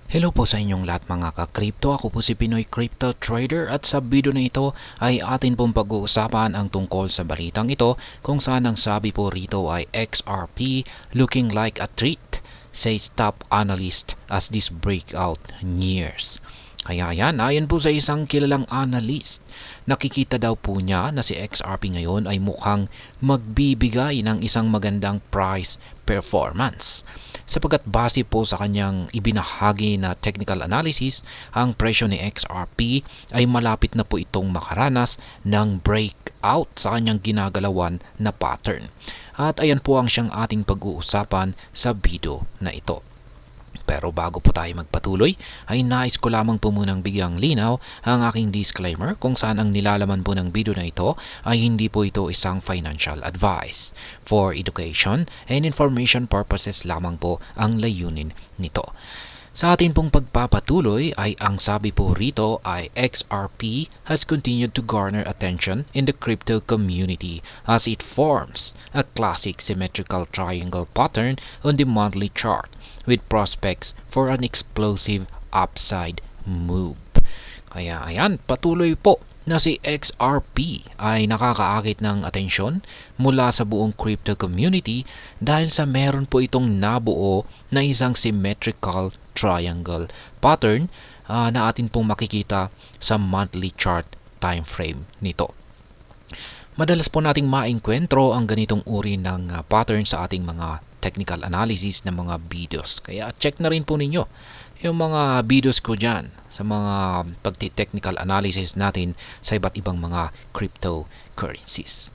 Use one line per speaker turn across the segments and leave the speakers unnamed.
Hello po sa inyong lahat mga ka-crypto. Ako po si Pinoy Crypto Trader at sa video na ito ay atin pong pag-uusapan ang tungkol sa balitang ito kung saan ang sabi po rito ay XRP looking like a treat, says top analyst as this breakout nears. Kaya yan, ayon po sa isang kilalang analyst, nakikita daw po niya na si XRP ngayon ay mukhang magbibigay ng isang magandang price performance. Sapagkat base po sa kanyang ibinahagi na technical analysis, ang presyo ni XRP ay malapit na po itong makaranas ng breakout sa kanyang ginagalawan na pattern. At ayan po ang siyang ating pag-uusapan sa video na ito. Pero bago po tayo magpatuloy, ay nais ko lamang po munang bigyang linaw ang aking disclaimer kung saan ang nilalaman po ng video na ito ay hindi po ito isang financial advice. For education and information purposes lamang po ang layunin nito. Sa atin pong pagpapatuloy ay ang sabi po rito ay XRP has continued to garner attention in the crypto community as it forms a classic symmetrical triangle pattern on the monthly chart with prospects for an explosive upside move. Kaya ayan, patuloy po na si XRP ay nakakaakit ng atensyon mula sa buong crypto community dahil sa meron po itong nabuo na isang symmetrical triangle pattern na atin pong makikita sa monthly chart time frame nito. Madalas po nating maengkwentro ang ganitong uri ng pattern sa ating mga technical analysis ng mga videos. Kaya check na rin po ninyo yung mga videos ko dyan sa mga pagti-technical analysis natin sa iba't ibang mga cryptocurrencies.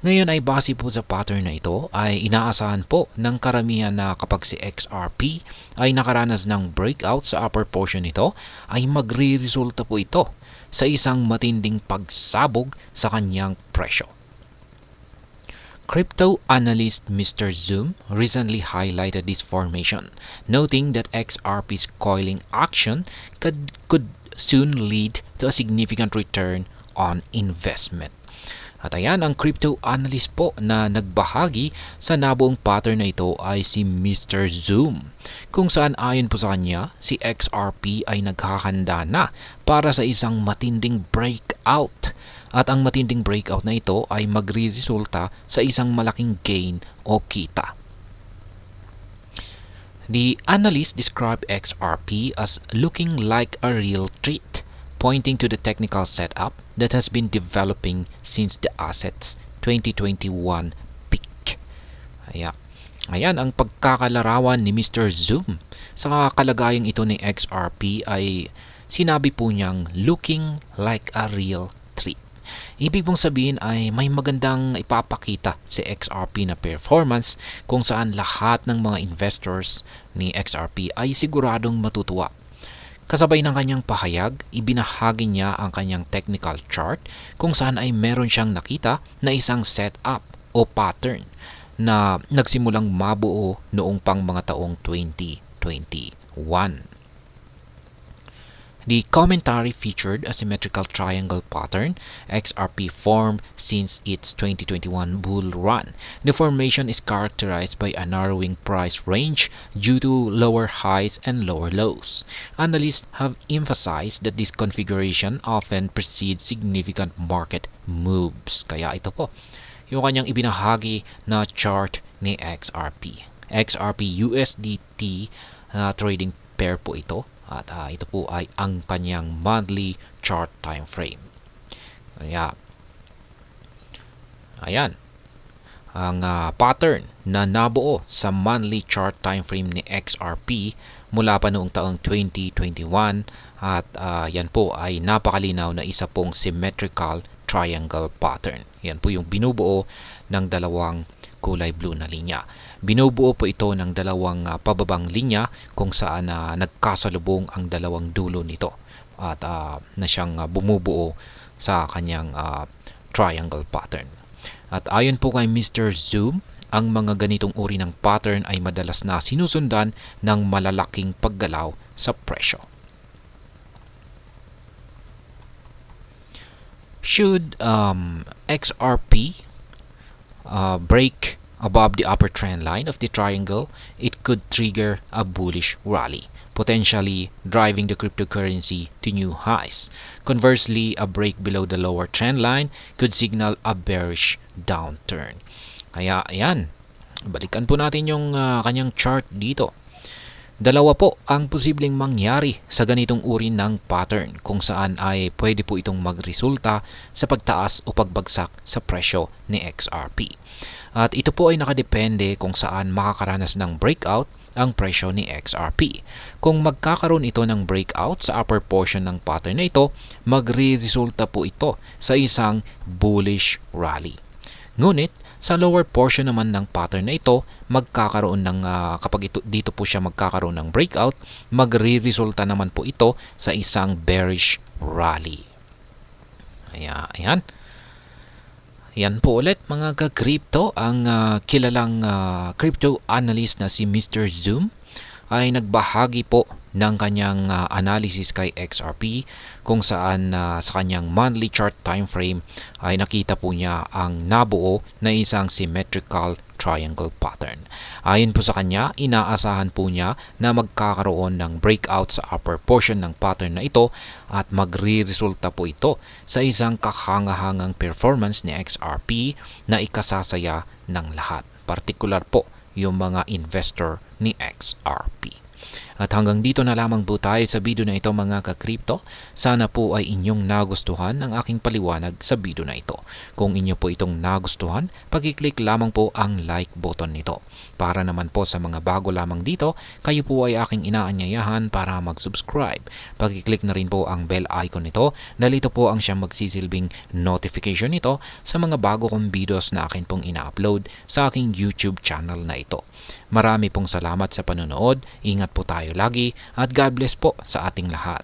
Ngayon ay base po sa pattern na ito ay inaasahan po ng karamihan na kapag si XRP ay nakaranas ng breakout sa upper portion nito ay magre-resulta po ito sa isang matinding pagsabog sa kanyang presyo. Crypto analyst Mr. Zoom recently highlighted this formation, noting that XRP's coiling action could soon lead to a significant return on investment. At ayan, ang crypto analyst po na nagbahagi sa nabuong pattern na ito ay si Mr. Zoom, kung saan ayon po sa kanya, si XRP ay naghahanda na para sa isang matinding breakout. At ang matinding breakout na ito ay magre-resulta sa isang malaking gain o kita. The analyst described XRP as looking like a real treat, pointing to the technical setup that has been developing since the asset's 2021 peak. Ayan ang pagkakalarawan ni Mr. Zoom sa kalagayang ito ni XRP ay sinabi po niyang looking like a real treat. Ibig pong sabihin ay may magandang ipapakita si XRP na performance kung saan lahat ng mga investors ni XRP ay siguradong matutuwa. Kasabay ng kanyang pahayag, ibinahagi niya ang kanyang technical chart kung saan ay meron siyang nakita na isang setup o pattern na nagsimulang mabuo noong pang mga taong 2021. The commentary featured a symmetrical triangle pattern XRP formed since its 2021 bull run. The formation is characterized by a narrowing price range due to lower highs and lower lows. Analysts have emphasized that this configuration often precedes significant market moves. Kaya ito po, yung kanyang ibinahagi na chart ni XRP. XRP USDT trading pair po ito. At ito po ay ang kanyang monthly chart time frame. Kaya, ayan, ang pattern na nabuo sa monthly chart time frame ni XRP mula pa noong taong 2021 at yan po ay napakalinaw na isa pong symmetrical triangle pattern. Yan po yung binubuo ng dalawang kulay blue na linya. Binubuo po ito ng dalawang pababang linya kung saan nagkasalubong ang dalawang dulo nito at na siyang bumubuo sa kanyang triangle pattern. At ayon po kay Mr. Zoom, ang mga ganitong uri ng pattern ay madalas na sinusundan ng malalaking paggalaw sa presyo. Should XRP break above the upper trend line of the triangle, it could trigger a bullish rally, potentially driving the cryptocurrency to new highs. Conversely, a break below the lower trend line could signal a bearish downturn. Kaya ayan, balikan po natin yung kanyang chart dito. Dalawa po ang posibleng mangyari sa ganitong uri ng pattern kung saan ay pwede po itong magresulta sa pagtaas o pagbagsak sa presyo ni XRP. At ito po ay nakadepende kung saan makakaranas ng breakout ang presyo ni XRP. Kung magkakaroon ito ng breakout sa upper portion ng pattern na ito, magre-resulta po ito sa isang bullish rally. Ngunit sa lower portion naman ng pattern na ito, magkakaroon ng kapag dito po siya magkakaroon ng breakout, magre-resulta naman po ito sa isang bearish rally. Ayan. Yan po ulit mga ka-crypto, ang kilalang crypto analyst na si Mr. Zoom ay nagbahagi po ng kanyang analysis kay XRP kung saan sa kanyang monthly chart time frame ay nakita po niya ang nabuo na isang symmetrical triangle pattern. Ayon po sa kanya, inaasahan po niya na magkakaroon ng breakout sa upper portion ng pattern na ito at magre-resulta po ito sa isang kahangahangang performance ni XRP na ikasasaya ng lahat. Partikular po yung mga investor ni XRP. At hanggang dito na lamang po tayo sa video na ito mga ka-crypto. Sana po ay inyong nagustuhan ang aking paliwanag sa video na ito. Kung inyo po itong nagustuhan, pag-click lamang po ang like button nito. Para naman po sa mga bago lamang dito, kayo po ay aking inaanyayahan para mag-subscribe. Pag-click na rin po ang bell icon nito dahil ito po ang siyang magsisilbing notification nito sa mga bago kong videos na akin pong ina-upload sa aking YouTube channel na ito. Marami pong salamat sa panonood. Ingat po tayo lagi at God bless po sa ating lahat.